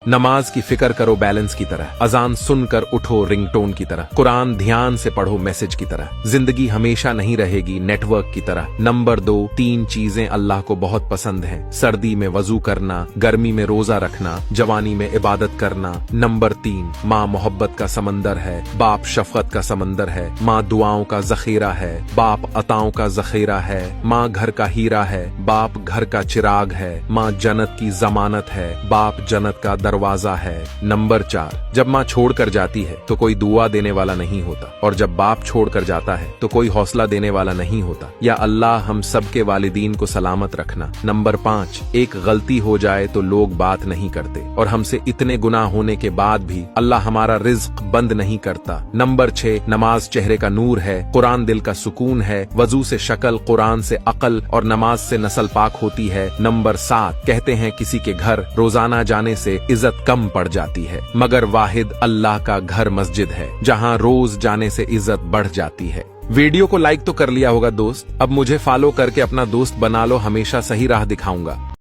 नमाज की फिक्र करो बैलेंस की तरह, अजान सुनकर उठो रिंगटोन की तरह, कुरान ध्यान से पढ़ो मैसेज की तरह। जिंदगी हमेशा नहीं रहेगी नेटवर्क की तरह। नंबर 2, 3 चीजें अल्लाह को बहुत पसंद हैं। सर्दी में वजू करना, गर्मी में रोजा रखना, जवानी में इबादत करना। नंबर 3, माँ मोहब्बत का समंदर है, बाप शफकत का समंदर है, माँ दुआओं का जखीरा है, बाप अताओं का जखीरा है, माँ घर का हीरा है, बाप घर का चिराग है, माँ जन्नत की जमानत है, बाप जन्नत का दरवाजा है। नंबर 4, जब माँ छोड़कर जाती है तो कोई दुआ देने वाला नहीं होता, और जब बाप छोड़कर जाता है तो कोई हौसला देने वाला नहीं होता। या अल्लाह हम सब के वालिदीन को सलामत रखना। नंबर 5, एक गलती हो जाए तो लोग बात नहीं करते, और हमसे इतने गुनाह होने के बाद भी अल्लाह हमारा रिज्क बंद नहीं करता। नंबर 6, नमाज चेहरे का नूर है, कुरान दिल का सुकून है, वजू से शक्ल, कुरान से अकल और नमाज से नस्ल पाक होती है। नंबर 7, कहते हैं किसी के घर रोजाना जाने से इज्जत कम पड़ जाती है, मगर वाहिद अल्लाह का घर मस्जिद है जहां रोज जाने से इज्जत बढ़ जाती है। वीडियो को लाइक तो कर लिया होगा दोस्त, अब मुझे फॉलो करके अपना दोस्त बना लो, हमेशा सही राह दिखाऊंगा।